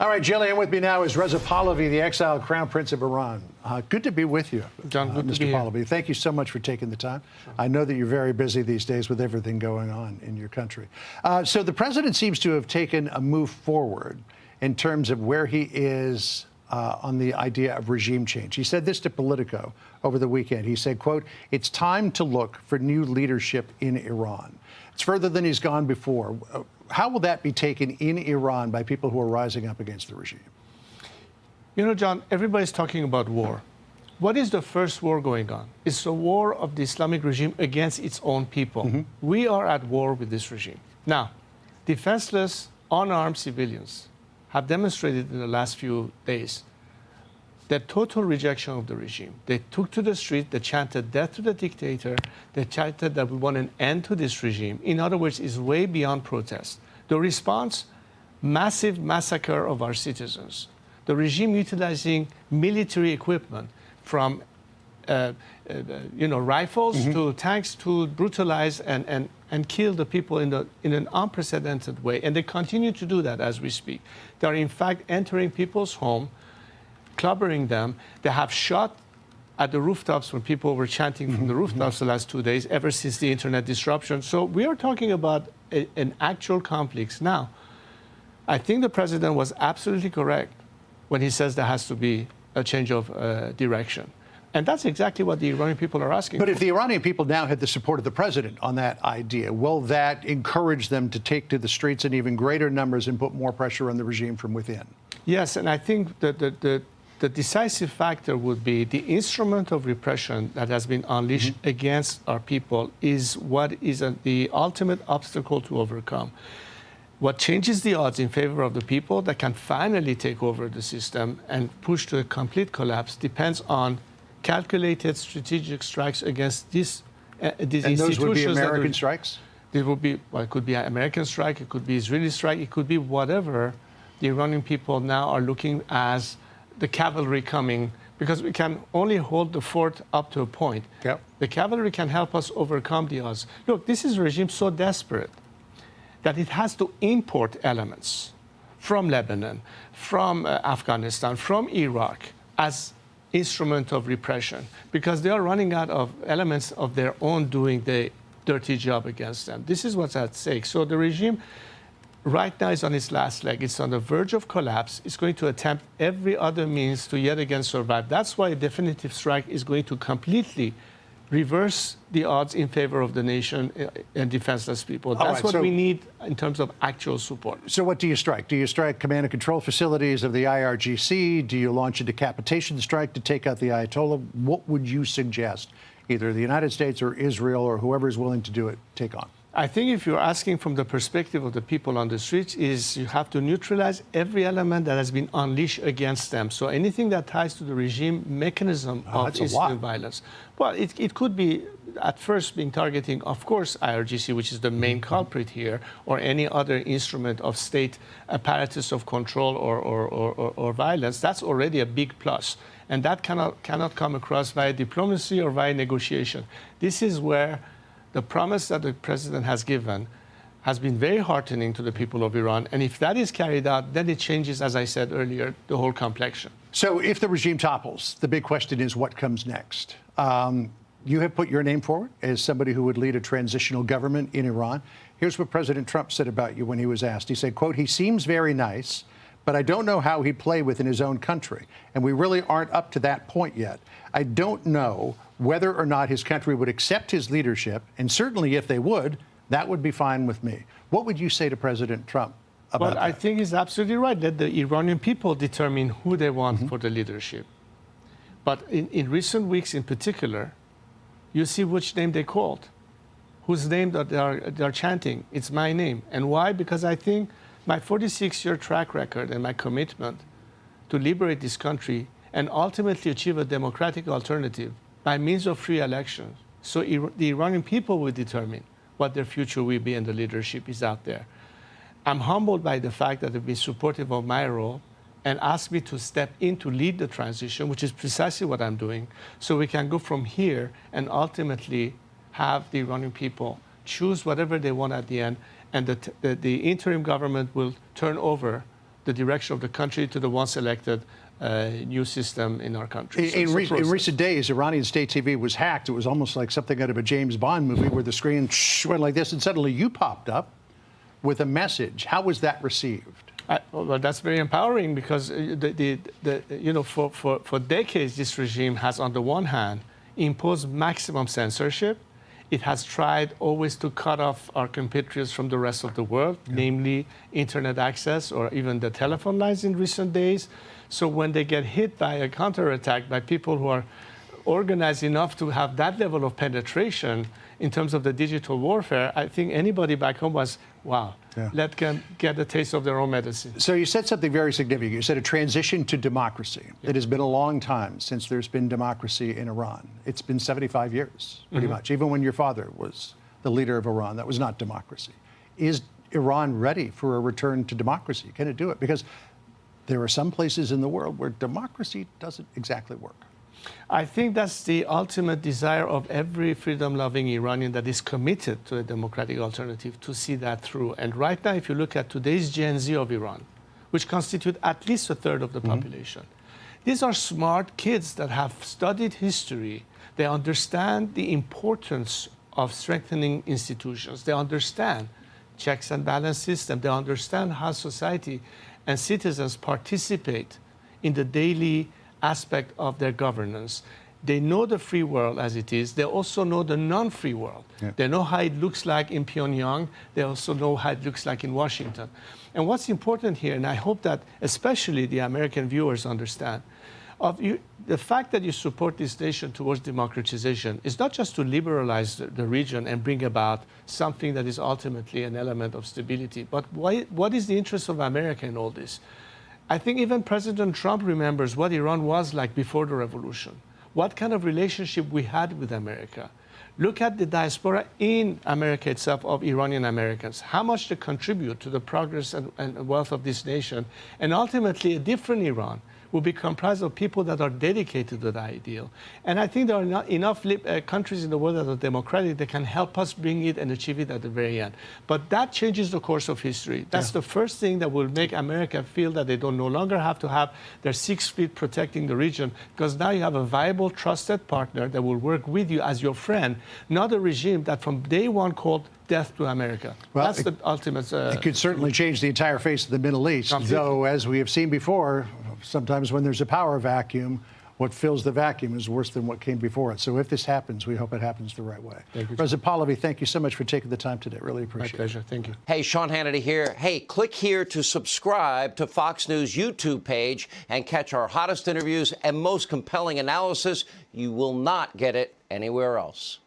All right, Jillian, with me now is Reza Pahlavi, the exiled Crown Prince of Iran. Good to be with you, John, good Mr. Pahlavi. Thank you so much for taking the time. Sure. I know that you're very busy these days with everything going on in your country. So the president seems to have taken a move forward in terms of where he is on the idea of regime change. He said this to Politico over the weekend. He said, quote, "It's time to look for new leadership in Iran." It's further than he's gone before. How will that be taken in Iran by people who are rising up against the regime? You know, John, everybody's talking about war. What is the first war going on? It's a war of the Islamic regime against its own people. Mm-hmm. We are at war with this regime. Now, defenseless, unarmed civilians have demonstrated in the last few days their total rejection of the regime. They took to the street, they chanted death to the dictator, they chanted that we want an end to this regime. In other words, it's way beyond protest. The response, massive massacre of our citizens. The regime utilizing military equipment from rifles mm-hmm. to tanks to brutalize and kill the people in an unprecedented way. And they continue to do that as we speak. They are in fact entering people's home, clubbering them. They have shot at the rooftops when people were chanting from the rooftops the last 2 days, ever since the internet disruption. So we are talking about an actual conflict. Now, I think the president was absolutely correct when he says there has to be a change of direction. And that's exactly what the Iranian people are asking for. But if the Iranian people now had the support of the president on that idea, will that encourage them to take to the streets in even greater numbers and put more pressure on the regime from within? Yes, and I think that the decisive factor would be the instrument of repression that has been unleashed mm-hmm. against our people is what is the ultimate obstacle to overcome. What changes the odds in favor of the people that can finally take over the system and push to a complete collapse depends on calculated strategic strikes against these institutions. And those would be American strikes? It would be, well, it could be an American strike, it could be Israeli strike, it could be whatever. The Iranian people now are looking as the cavalry coming, because we can only hold the fort up to a point. Yep. The cavalry can help us overcome the odds. Look, this is a regime so desperate that it has to import elements from Lebanon, from Afghanistan, from Iraq as instrument of repression, because they are running out of elements of their own doing the dirty job against them. This is what's at stake. So the regime right now is on its last leg. It's on the verge of collapse. It's going to attempt every other means to yet again survive. That's why a definitive strike is going to completely reverse the odds in favor of the nation and defenseless people. That's what we need in terms of actual support. So what do you strike? Do you strike command and control facilities of the IRGC? Do you launch a decapitation strike to take out the Ayatollah? What would you suggest either the United States or Israel or whoever is willing to do it take on? I think if you're asking from the perspective of the people on the streets, is you have to neutralize every element that has been unleashed against them. So anything that ties to the regime mechanism of Islamic violence. Well, it could be at first being targeting, of course, IRGC, which is the main culprit here, or any other instrument of state apparatus of control or violence. That's already a big plus. And that cannot come across via diplomacy or via negotiation. This is where the promise that the president has given has been very heartening to the people of Iran. And if that is carried out, then it changes, as I said earlier, the whole complexion. So if the regime topples, the big question is what comes next? You have put your name forward as somebody who would lead a transitional government in Iran. Here's what President Trump said about you when he was asked. He said, quote, "He seems very nice, but I don't know how he'd play within his own country. And we really aren't up to that point yet. I don't know whether or not his country would accept his leadership, and certainly if they would, that would be fine with me." What would you say to President Trump about that? Well, I think he's absolutely right. Let the Iranian people determine who they want for the leadership. But in recent weeks in particular, you see which name they called, whose name that they are chanting. It's my name. And why? Because I think my 46-year track record and my commitment to liberate this country and ultimately achieve a democratic alternative by means of free elections. So the Iranian people will determine what their future will be, and the leadership is out there. I'm humbled by the fact that they've been supportive of my role and asked me to step in to lead the transition, which is precisely what I'm doing, so we can go from here and ultimately have the Iranian people choose whatever they want at the end, and the interim government will turn over the direction of the country to the once elected new system in our country. In recent days, Iranian state TV was hacked. It was almost like something out of a James Bond movie where the screen went like this, and suddenly you popped up with a message. How was that received? Well, that's very empowering because for decades, this regime has, on the one hand, imposed maximum censorship. It has tried always to cut off our compatriots from the rest of the world, namely internet access or even the telephone lines in recent days. So when they get hit by a counterattack by people who are organized enough to have that level of penetration in terms of the digital warfare, I think anybody back home was, wow, let them get a taste of their own medicine. So you said something very significant. You said a transition to democracy. It has been a long time since there's been democracy in Iran. It's been 75 years, pretty much. Even when your father was the leader of Iran, that was not democracy. Is Iran ready for a return to democracy? Can it do it? Because there are some places in the world where democracy doesn't exactly work. I think that's the ultimate desire of every freedom-loving Iranian that is committed to a democratic alternative, to see that through. And right now, if you look at today's Gen Z of Iran, which constitute at least a third of the population, these are smart kids that have studied history. They understand the importance of strengthening institutions. They understand checks and balance system. They understand how society and citizens participate in the daily aspect of their governance. They know the free world as it is. They also know the non-free world. They know how it looks like in Pyongyang. They also know how it looks like in Washington. And what's important here, and I hope that especially the American viewers understand, the fact that you support this nation towards democratization is not just to liberalize the region and bring about something that is ultimately an element of stability, but what is the interest of America in all this? I think even President Trump remembers what Iran was like before the revolution, what kind of relationship we had with America. Look at the diaspora in America itself of Iranian Americans, how much they contribute to the progress and wealth of this nation. And ultimately, a different Iran will be comprised of people that are dedicated to that ideal. And I think there are not enough countries in the world that are democratic that can help us bring it and achieve it at the very end. But that changes the course of history. That's the first thing that will make America feel that they don't no longer have to have their 6 feet protecting the region, because now you have a viable, trusted partner that will work with you as your friend, not a regime that from day one called death to America. Well, that's the ultimate... it could certainly change the entire face of the Middle East, though, as we have seen before, sometimes when there's a power vacuum, what fills the vacuum is worse than what came before it. So if this happens, we hope it happens the right way. Reza Pahlavi, thank you so much for taking the time today. Really appreciate it. My pleasure. Thank you. Hey, Sean Hannity here. Hey, click here to subscribe to Fox News YouTube page and catch our hottest interviews and most compelling analysis. You will not get it anywhere else.